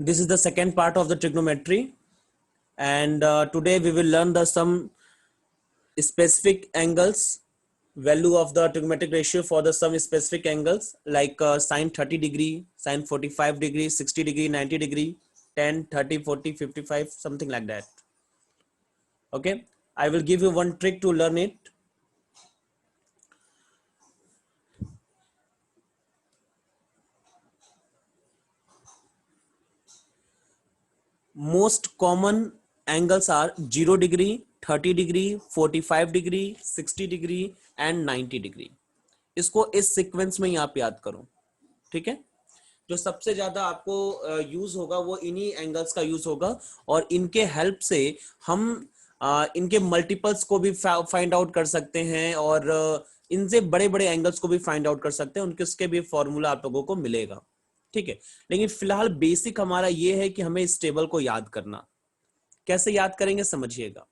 This is the second part of the trigonometry, and today we will learn the some specific angles, value of the trigonometric ratio for the some specific angles like sine 30 degree, sine 45 degree, 60 degree, 90 degree, 10, 30, 40, 55, something like that. Okay, I will give you one trick to learn it. Most common angles are 0 degree, 30 degree, 45 degree, 60 degree and 90 degree. इसको इस sequence में ही आप याद करो, ठीक है। जो सबसे ज्यादा आपको यूज होगा वो इन्हीं एंगल्स का यूज होगा और इनके हेल्प से हम इनके मल्टीपल्स को भी फाइंड आउट कर सकते हैं और इनसे बड़े बड़े एंगल्स को भी फाइंड आउट कर सकते हैं, उनके उसके भी फॉर्मूला आप लोगों को मिलेगा, ठीक है। लेकिन फिलहाल बेसिक हमारा ये है कि हमें इस टेबल को याद करना। कैसे याद करेंगे समझिएगा।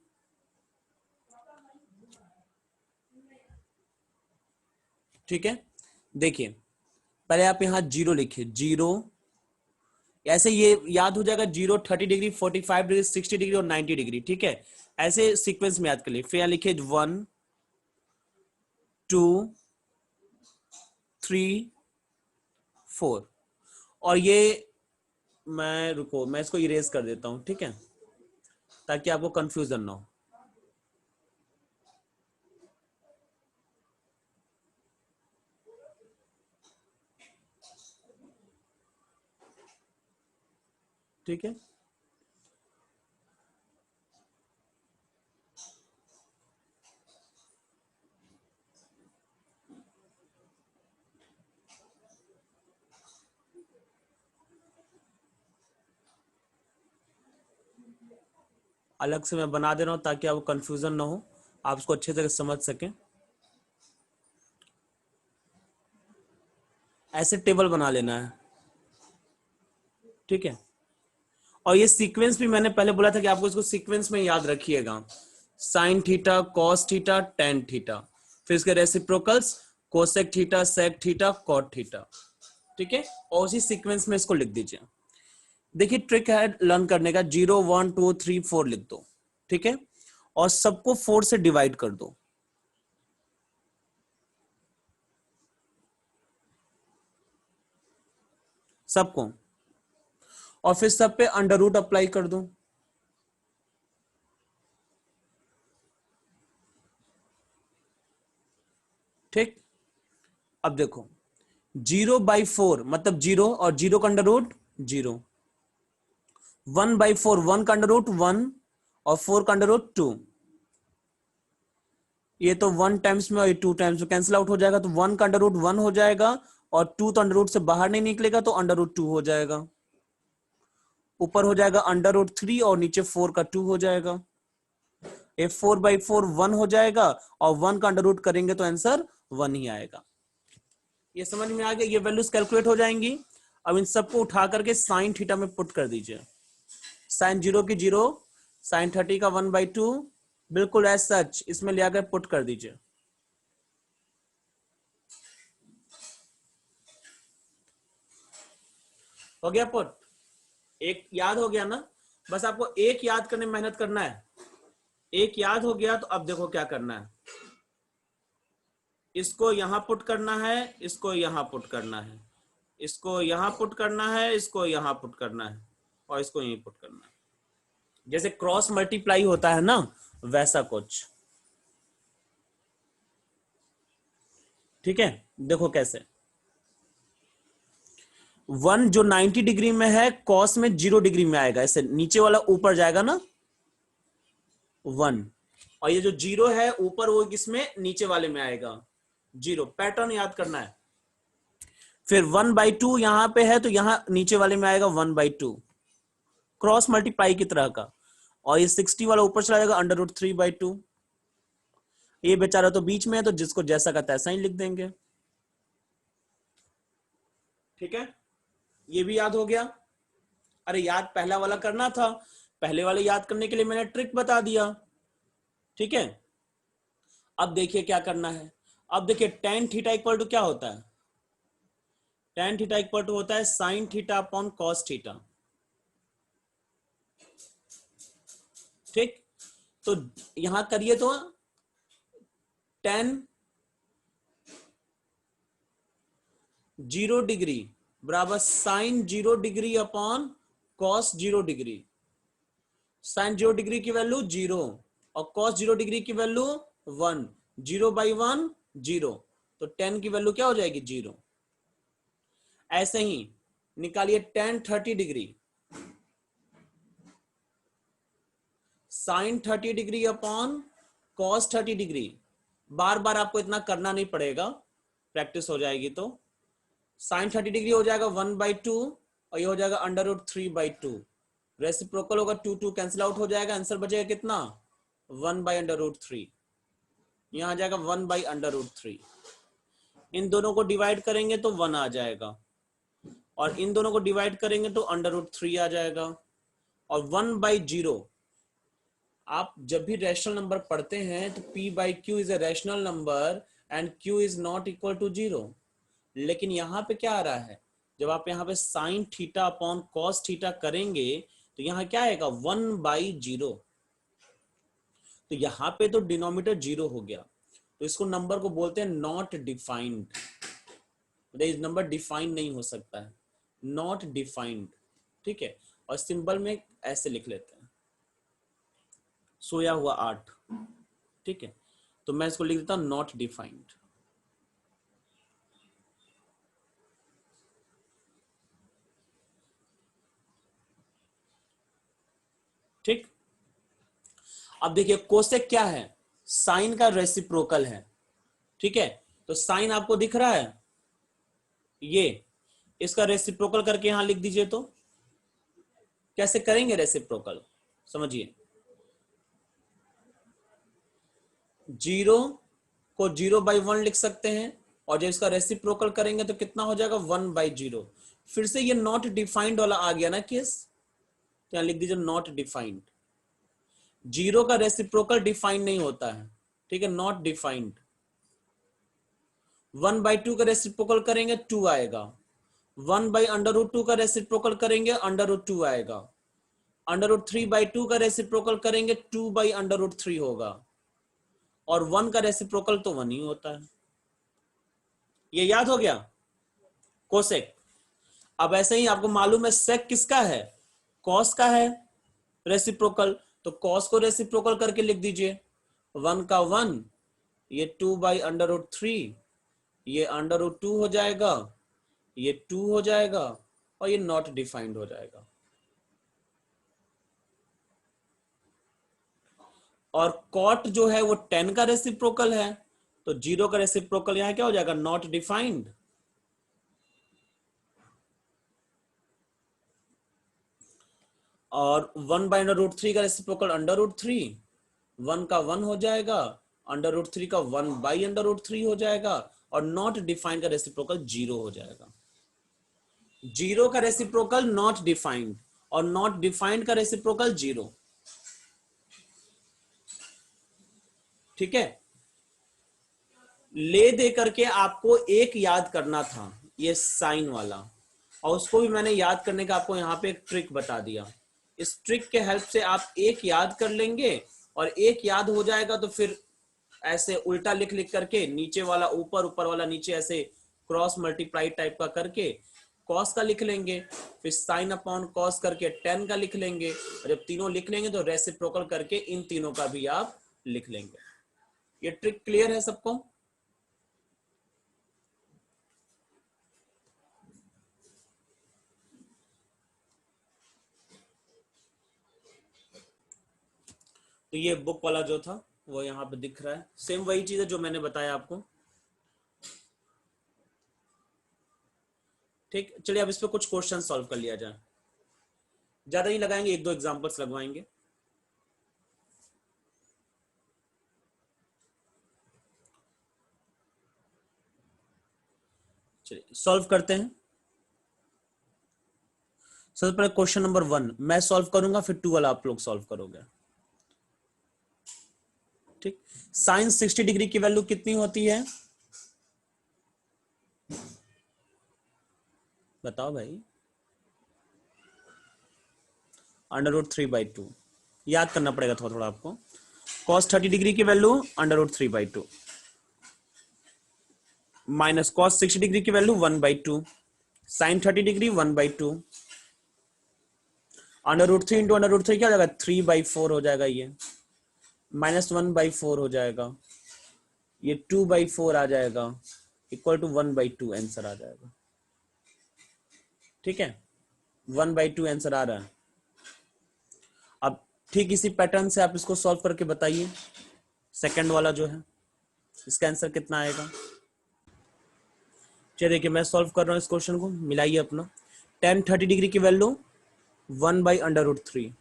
ठीक है, देखिए पहले आप यहां जीरो लिखिए, जीरो, ऐसे ये याद हो जाएगा, 0, 30 डिग्री, 45 डिग्री, 60 डिग्री और 90 डिग्री, ठीक है। ऐसे सीक्वेंस में याद कर लिए। फिर यहां लिखिए 1, 2, 3, 4 और ये मैं इसको इरेज कर देता हूं, ठीक है, ताकि आपको कंफ्यूजन ना हो। ठीक है, अलग से मैं बना दे रहा हूं ताकि आपको कंफ्यूजन ना हो, आप उसको अच्छे से समझ सकें। ऐसे टेबल बना लेना है, ठीक है। और ये सीक्वेंस भी मैंने पहले बोला था कि आपको इसको सीक्वेंस में याद रखिएगा। Sine theta, cos theta, tan theta, फिर इसके reciprocals cosec theta, sec theta, cot theta, ठीक है। और उसी सीक्वेंस में इसको लिख दीजिए। देखिए ट्रिक है लर्न करने का, 0, 1, 2, 3, 4 लिख दो, ठीक है, और सबको 4 से डिवाइड कर दो, सबको, और फिर सब पे अंडर रूट अप्लाई कर दो। ठीक, अब देखो 0/4 मतलब 0 और 0 का अंडर रूट 0, 1/4 1 का अंडर रूट 1 और 4 का अंडर रूट 2। ये तो 1 टाइम्स में और ये 2 टाइम्स में कैंसिल आउट हो जाएगा, तो 1 का अंडर रूट 1 हो जाएगा और 2 तो अंडर रूट से बाहर नहीं निकलेगा तो अंडर रूट 2 हो जाएगा। ऊपर हो जाएगा अंडर रूट 3 और नीचे 4 का 2 हो जाएगा। ये 4/4 1 हो जाएगा और 1 का अंडर रूट करेंगे तो आंसर 1 ही आएगा। ये समझ में आ गया, ये वैल्यूज कैलकुलेट हो जाएंगी। अब इन सबको उठा करके साइन थीटा में पुट कर दीजिए। साइन 0 की 0, साइन 30 का 1/2, बिल्कुल एज सच इसमें ले आकर पुट कर दीजिए। हो गया पुट, एक याद हो गया ना। बस आपको एक याद करने में मेहनत करना है। एक याद हो गया तो अब देखो क्या करना है, इसको यहां पुट करना है, इसको यहां पुट करना है, इसको यहां पुट करना है, इसको यहां पुट करना है और इसको यहीं पुट करना है। जैसे क्रॉस मल्टीप्लाई होता है ना, वैसा कुछ, ठीक है। देखो कैसे, 1 जो 90 डिग्री में है कॉस में 0 डिग्री में आएगा, ऐसे नीचे वाला ऊपर जाएगा ना 1, और ये जो 0 है ऊपर वो किसमें, नीचे वाले में आएगा 0। पैटर्न याद करना है। फिर 1/2 यहां पे है तो यहां नीचे वाले में आएगा 1/2, क्रॉस मल्टीप्लाई की तरह का। और ये 60 वाला ऊपर चला जाएगा अंडर रूट 3/2। ये बेचारा तो बीच में है तो जिसको जैसा का तैसा ही लिख देंगे, ठीक है। ये भी याद हो गया। अरे याद पहला वाला करना था, पहले वाले याद करने के लिए मैंने ट्रिक बता दिया, ठीक है। अब देखिए क्या करना है। अब देखिए टेन थीटा इक्वल टू क्या होता है, टेन थीटा इक्वल टू होता है sine theta upon cos theta. ठीक, तो यहां करिए तो 10 0 डिग्री बराबर sine 0 degree upon cos 0 degree. Sine 0 degree की वैल्यू 0 और कॉस 0 डिग्री की वैल्यू 1, 0/1 0, तो 10 की वैल्यू क्या हो जाएगी 0। ऐसे ही निकालिए tan 30 degree, sine 30 degree upon cos 30 degree. बार बार आपको इतना करना नहीं पड़ेगा, प्रैक्टिस हो जाएगी। तो साइन 30 डिग्री हो जाएगा 1/2 और ये हो जाएगा √3/2। रेसिप्रोकल होगा 2 2 कैंसिल आउट हो जाएगा, आंसर बचेगा कितना 1/√3। यहां आ जाएगा 1/√3। इन दोनों को डिवाइड करेंगे तो 1 आ जाएगा और इन दोनों को डिवाइड करेंगे तो √3 आ जाएगा। और 1/0, आप जब भी रैशनल नंबर पढ़ते हैं तो p/q is a rational number and q is not equal to 0। लेकिन यहां पे क्या आ रहा है, जब आप यहाँ पे sign theta upon cos theta करेंगे तो यहाँ क्या आएगा 1/0। तो यहाँ पे तो डिनोमिनेटर 0 हो गया, तो इसको नंबर को बोलते हैं नॉट डिफाइंड। नंबर डिफाइंड नहीं हो सकता है, नॉट डिफाइंड। ठीक है, और सिंबल में ऐसे लिख लेते हैं सोया हुआ 8। ठीक है, तो मैं इसको लिख देता हूं नॉट डिफाइंड। ठीक, अब देखिए कोसेक क्या है, साइन का रेसिप्रोकल है। ठीक है, तो साइन आपको दिख रहा है, ये इसका रेसिप्रोकल करके यहां लिख दीजिए। तो कैसे करेंगे रेसिप्रोकल, समझिए। 0 को 0/1 लिख सकते हैं और जब इसका रेसिप्रोकल करेंगे तो कितना हो जाएगा 1/0। फिर से ये नॉट डिफाइंड वाला आ गया ना केस, तो यहां लिख दीजिए नॉट डिफाइंड। 0 का रेसिप्रोकल डिफाइंड नहीं होता है, ठीक है, नॉट डिफाइंड। 1/2 का रेसिप्रोकल करेंगे 2 आएगा, 1/√2 का रेसिप्रोकल करेंगे √2 आएगा, √3/2 का रेसिप्रोकल करेंगे 2/√3 होगा, और 1 का रेसिप्रोकल तो 1 ही होता है। ये याद हो गया कोसेक। अब ऐसे ही आपको मालूम है सेक किसका है, कॉस का है रेसिप्रोकल, तो कॉस को रेसिप्रोकल करके लिख दीजिए। 1 का 1, ये 2/√3, ये √2 हो जाएगा, ये 2 हो जाएगा और ये नॉट डिफाइंड हो जाएगा। और कॉट जो है वो 10 का रेसिप्रोकल है, तो 0 का रेसिप्रोकल यहां क्या हो जाएगा नॉट डिफाइंड। और 1/√3 का रेसिप्रोकल √3, 1 का 1 हो जाएगा, √3 का 1/√3 हो जाएगा, और नॉट डिफाइंड का रेसिप्रोकल 0 हो जाएगा। 0 का रेसिप्रोकल नॉट डिफाइंड और नॉट डिफाइंड का रेसिप्रोकल 0। ठीक है, ले दे करके आपको एक याद करना था, ये साइन वाला, और उसको भी मैंने याद करने का आपको यहाँ पे एक ट्रिक बता दिया। इस ट्रिक के हेल्प से आप एक याद कर लेंगे और एक याद हो जाएगा तो फिर ऐसे उल्टा लिख लिख करके नीचे वाला ऊपर, ऊपर वाला नीचे, ऐसे क्रॉस मल्टीप्लाई टाइप का करके कॉस का लिख लेंगे, फिर साइन अपॉन कॉस करके 10 का लिख लेंगे, और जब तीनों लिख लेंगे तो रेसिप्रोकल करके इन तीनों का भी आप लिख लेंगे। ये ट्रिक क्लियर है सबको? तो ये बुक वाला जो था वो यहाँ पे दिख रहा है, सेम वही चीज है जो मैंने बताया आपको। ठीक, चलिए अब इस पे कुछ क्वेश्चन सॉल्व कर लिया जाए। ज्यादा नहीं लगाएंगे, एक दो एग्जांपल्स लगवाएंगे। चलिए सॉल्व करते हैं। सबसे पहले क्वेश्चन नंबर 1 मैं सॉल्व करूंगा, फिर 2 वाला आप लोग सॉल्व करोगे। ठीक, साइन 60 डिग्री की वैल्यू कितनी होती है, बताओ भाई। √3/2। याद करना पड़ेगा थोड़ा थोड़ा आपको। cos 30 डिग्री की value under root 3/2 minus cos 60 degree की value 1/2 sin 30 degree 1/2 under root 3 into under root 3 क्या हो जाएगा 3/4 हो जाएगा, ये -1/4 हो जाएगा, ये 2/4 आ जाएगा, इक्वल टू 1/2 आंसर आ जाएगा। ठीक है, 1/2 आंसर आ रहा है। अब ठीक इसी पैटर्न से आप इसको सॉल्व करके बताइए, सेकंड वाला जो है इसका आंसर कितना आएगा। चलिए देखिए मैं सॉल्व कर रहा हूँ इस क्वेश्चन को, मिलाइए अपना। tan 30 डिग्री की वैल्यू 1/√3,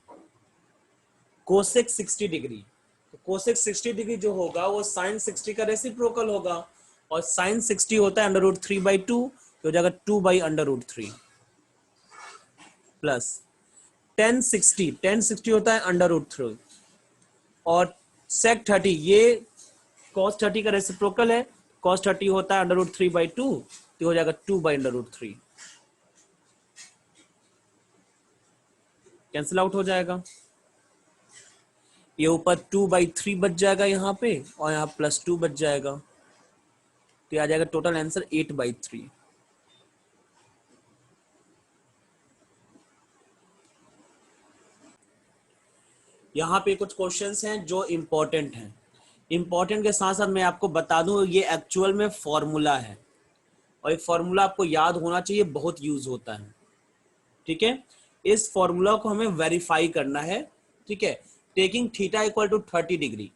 कोसेक 60 डिग्री, तो कोसेक 60 डिग्री जो होगा वो साइन 60 का रेसिप्रोकल होगा, और साइन 60 होता है √3/2, तो हो जाएगा 2/√3 प्लस tan 60 होता है √3, और sec 30 ये cos 30 का रेसिप्रोकल है, cos 30 होता है √3/2, तो हो जाएगा 2/√3, कैंसिल आउट हो जाएगा। ये ऊपर 2/3 बच जाएगा यहाँ पे, और यहाँ +2 बच जाएगा, तो आ जाएगा टोटल आंसर 8/3। यहाँ पे कुछ क्वेश्चंस हैं जो इंपॉर्टेंट हैं, इंपॉर्टेंट के साथ साथ मैं आपको बता दूं ये एक्चुअल में फॉर्मूला है, और ये फॉर्मूला आपको याद होना चाहिए, बहुत यूज होता है। ठीक है, इस फॉर्मूला को हमें वेरीफाई करना है। ठीक है, taking theta equal to 30 degree,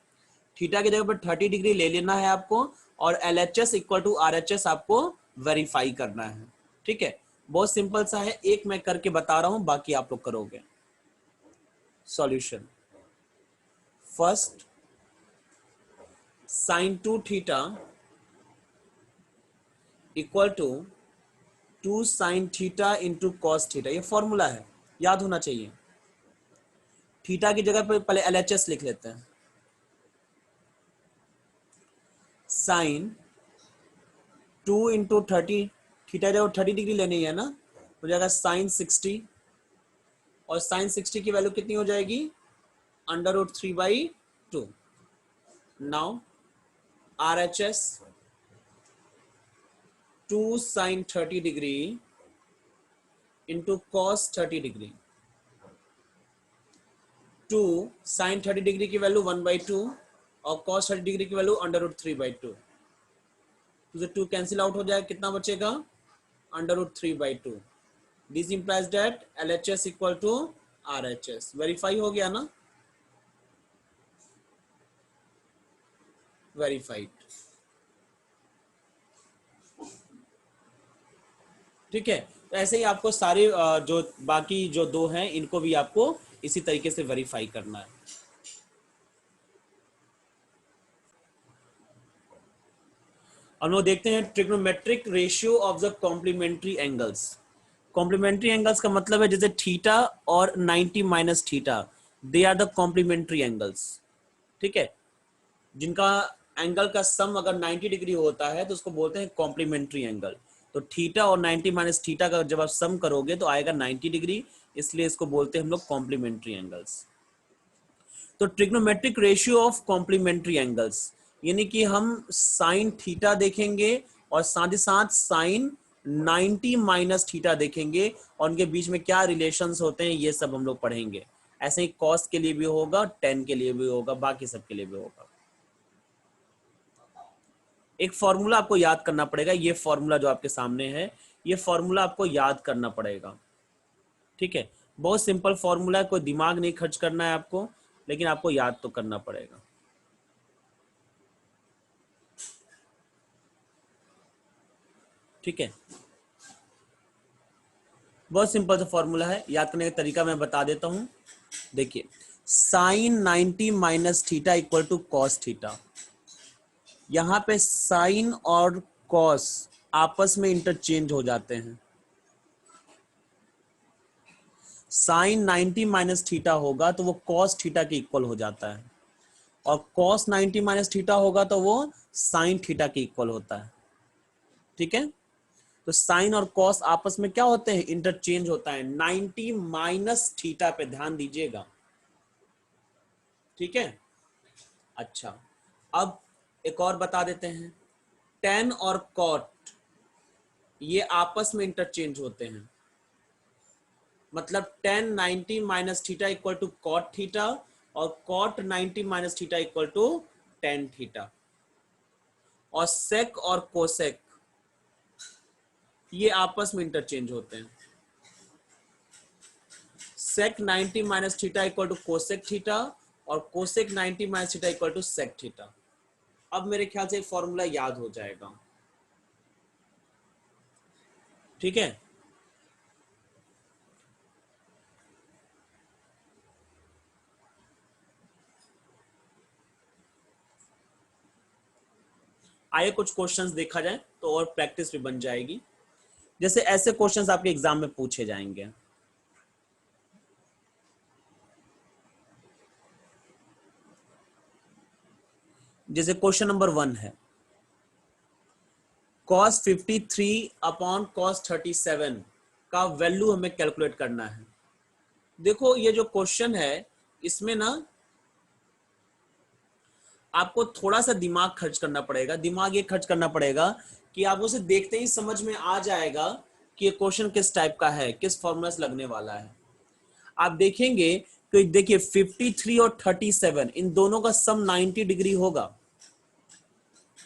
theta की जगह पर 30 डिग्री ले लेना है आपको, और LHS इक्वल टू RHS आपको वेरीफाई करना है। ठीक है, बहुत सिंपल सा है, एक मैं करके बता रहा हूं, बाकी आप लोग करोगे। Solution, first sin 2 theta equal to 2 sin theta into cos theta, ये फॉर्मूला है, याद होना चाहिए। थीटा की जगह पर पहले LHS लिख लेते हैं, साइन 2 इंटू 30, थीटा जगह 30 डिग्री लेनी है ना, हो जाएगा साइन 60, और साइन 60 की वैल्यू कितनी हो जाएगी √3/2। Now RHS 2 sin 30 degree into cos 30 degree, 2 sin 30 degree की वैल्यू 1/2, और cos 30 डिग्री की वैल्यू √3/2, तो 2 कैंसिल आउट हो जाएगा, कितना बचेगा √3/2। This implies that LHS equal to RHS, verify हो गया ना, वेरीफाइड। ठीक है, तो ऐसे ही आपको सारे जो बाकी जो दो हैं इनको भी आपको इसी तरीके से वेरीफाई करना है। हम लोग देखते हैं trigonometric ratio of the complementary angles. Complementary angles का मतलब है जैसे थीटा और 90 minus theta, they are the complementary angles. ठीक है, जिनका एंगल का सम अगर 90 डिग्री होता है तो उसको बोलते हैं कॉम्प्लीमेंट्री एंगल। तो थीटा और 90 माइनस थीटा का जब आप सम करोगे तो आएगा 90 डिग्री, इसलिए इसको बोलते हैं हम लोग कॉम्प्लीमेंट्री एंगल्स। तो trigonometric ratio of complementary angles, यानी कि हम साइन थीटा देखेंगे और साथ ही साथ साइन 90 माइनस थीटा देखेंगे, और उनके बीच में क्या रिलेशंस होते हैं ये सब हम लोग पढ़ेंगे। ऐसे ही कॉस के लिए भी होगा, टेन के लिए भी होगा, बाकी सब के लिए भी होगा। एक फॉर्मूला आपको याद करना पड़ेगा, ये फॉर्मूला जो आपके सामने है ये फॉर्मूला आपको याद करना पड़ेगा। ठीक है, बहुत सिंपल फॉर्मूला है, कोई दिमाग नहीं खर्च करना है आपको, लेकिन आपको याद तो करना पड़ेगा। ठीक है, बहुत सिंपल सा फॉर्मूला है, याद करने का तरीका मैं बता देता हूं। देखिए, sine 90 minus theta equal to cos theta, यहां पे साइन और कॉस आपस में इंटरचेंज हो जाते हैं। साइन 90 माइनस थीटा होगा तो वो कॉस थीटा के इक्वल हो जाता है, और कॉस 90 माइनस थीटा होगा तो वो साइन थीटा के इक्वल होता है। ठीक है, तो साइन और कॉस आपस में क्या होते हैं, इंटरचेंज होता है। 90 माइनस थीटा पे ध्यान दीजिएगा, ठीक है। अच्छा, अब एक और बता देते हैं, टेन और कॉट ये आपस में इंटरचेंज होते हैं, मतलब tan 90 minus theta equal to cot theta और cot 90 minus theta equal to tan theta. और सेक और कोसेक ये आपस में इंटरचेंज होते हैं, sec 90 minus theta equal to cosec theta और cosec 90 minus theta equal to sec theta. अब मेरे ख्याल से फॉर्मूला याद हो जाएगा, ठीक है। आइए कुछ क्वेश्चंस देखा जाए तो और प्रैक्टिस भी बन जाएगी। जैसे ऐसे क्वेश्चंस आपके एग्जाम में पूछे जाएंगे, जैसे क्वेश्चन नंबर 1 है, cos 53 अपॉन cos 37 का वैल्यू हमें कैलकुलेट करना है। देखो ये जो क्वेश्चन है इसमें ना आपको थोड़ा सा दिमाग खर्च करना पड़ेगा। दिमाग ये खर्च करना पड़ेगा कि आप उसे देखते ही समझ में आ जाएगा कि ये क्वेश्चन किस टाइप का है, किस फॉर्मूला से लगने वाला है। आप देखेंगे कि देखिए 53 और 37 इन दोनों का सम 90 डिग्री होगा,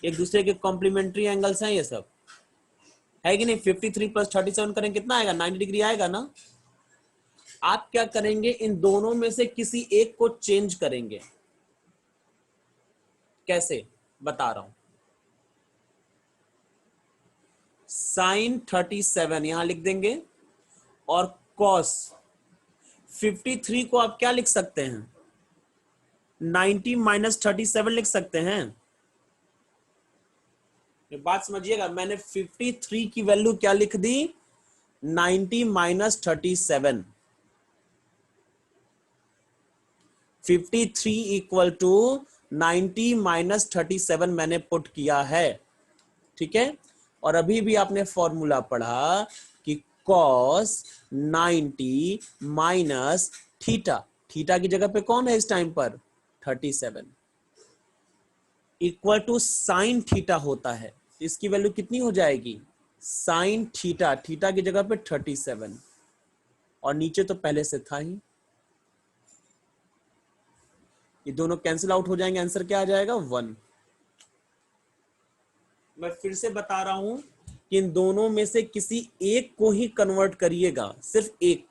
एक दूसरे के कॉम्प्लीमेंट्री एंगल्स हैं ये सब, है कि नहीं। 53 प्लस 37 करें कितना आएगा, 90 डिग्री आएगा ना। आप क्या करेंगे, इन दोनों में से किसी एक को चेंज करेंगे। कैसे, बता रहा हूं। साइन 37 यहां लिख देंगे और कॉस 53 को आप क्या लिख सकते हैं, 90 माइनस 37 लिख सकते हैं। ये बात समझिएगा, मैंने 53 की वैल्यू क्या लिख दी, 90 माइनस 37। 53 इक्वल टू 90 माइनस 37 मैंने पुट किया है, ठीक है। और अभी भी आपने फॉर्मूला पढ़ा कि cos 90 माइनस थीटा, थीटा की जगह पे कौन है इस टाइम पर, 37, इक्वल टू साइन थीटा होता है। इसकी वैल्यू कितनी हो जाएगी, साइन थीटा, थीटा की जगह पे 37 और नीचे तो पहले से था ही, ये दोनों कैंसिल आउट हो जाएंगे, आंसर क्या आ जाएगा, 1। मैं फिर से बता रहा हूं कि इन दोनों में से किसी एक को ही कन्वर्ट करिएगा, सिर्फ एक,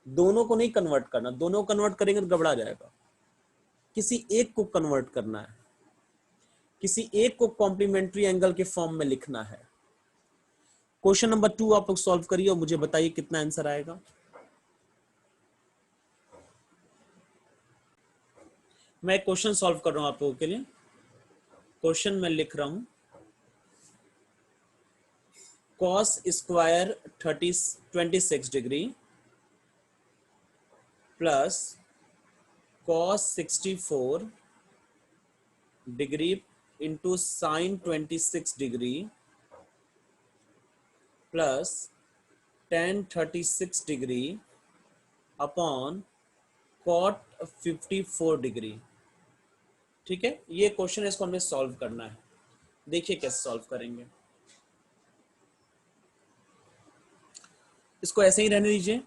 दोनों को नहीं कन्वर्ट करना, दोनों को कन्वर्ट करेंगे तो गड़बड़ा जाएगा। किसी एक को कन्वर्ट करना है, किसी एक को कॉम्प्लीमेंट्री एंगल के फॉर्म में लिखना है। क्वेश्चन नंबर 2 आप लोग सॉल्व करिए और मुझे बताइए कितना आंसर आएगा। मैं क्वेश्चन सॉल्व कर रहा हूं आप लोगों के लिए। क्वेश्चन में लिख रहा हूं, cos square 26 degree plus cos 64 degree into sine 26 degree plus tan 36 degree upon cot 54 degree. ठीक है, ये क्वेश्चन है, इसको हमें सॉल्व करना है। देखिए कैसे सॉल्व करेंगे। इसको ऐसे ही रहने दीजिए,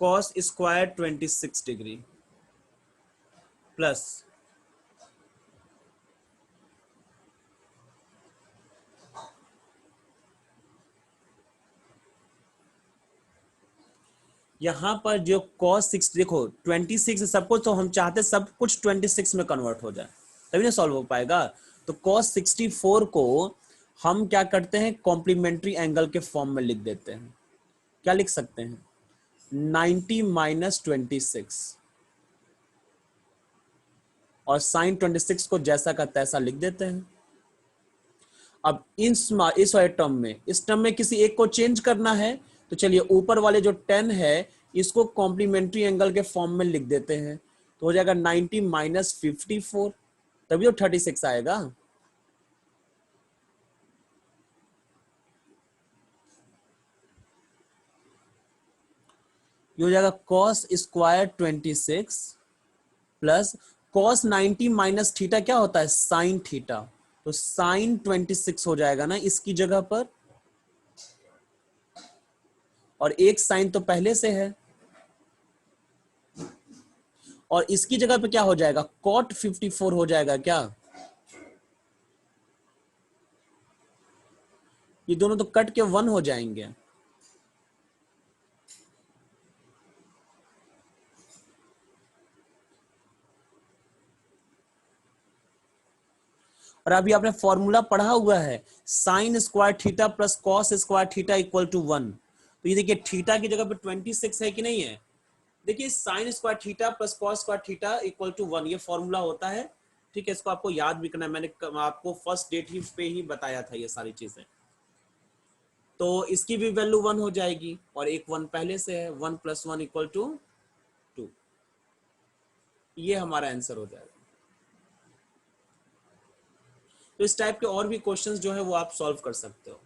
cos स्क्वायर 26 डिग्री प्लस यहां पर जो cos 6, देखो 26 सब कुछ, तो हम चाहते सब कुछ 26 में कन्वर्ट हो जाए तभी ना सॉल्व हो पाएगा। तो cos 64 को हम क्या करते हैं, कॉम्प्लीमेंट्री एंगल के फॉर्म में लिख देते हैं। क्या लिख सकते हैं, 90 माइनस 26 और साइन 26 को जैसा का तैसा लिख देते हैं। अब इस वाले टर्म में, इस टर्म में किसी एक को चेंज करना है, तो चलिए ऊपर वाले जो 10 है इसको कॉम्प्लीमेंट्री एंगल के फॉर्म में लिख देते हैं, तो हो जाएगा 90 माइनस 54, तभी तो 36 आएगा। ये हो जाएगा cos square 26 plus cos 90 minus theta क्या होता है, साइन थीटा, तो साइन 26 हो जाएगा ना इसकी जगह पर, और एक साइन तो पहले से है, और इसकी जगह पे क्या हो जाएगा, cot 54 हो जाएगा क्या, ये दोनों तो कट के 1 हो जाएंगे। और अभी आपने फॉर्मूला पढ़ा हुआ है, sine square theta plus cos square theta equal to 1। तो ये देखिए थीटा की जगह पे 26 है कि नहीं है, देखिए sine square theta plus cos square theta equal to 1, ये फॉर्मूला होता है। ठीक है, इसको आपको याद भी करना है, मैंने आपको फर्स्ट डेट ही पे ही बताया था ये सारी चीजें। तो इसकी भी वैल्यू 1 हो जाएगी, और एक 1 पहले से है, 1 + 1 = 2, ये हमारा आंसर हो जाएगा। तो इस टाइप के और भी क्वेश्चंस जो है वो आप सॉल्व कर सकते हो।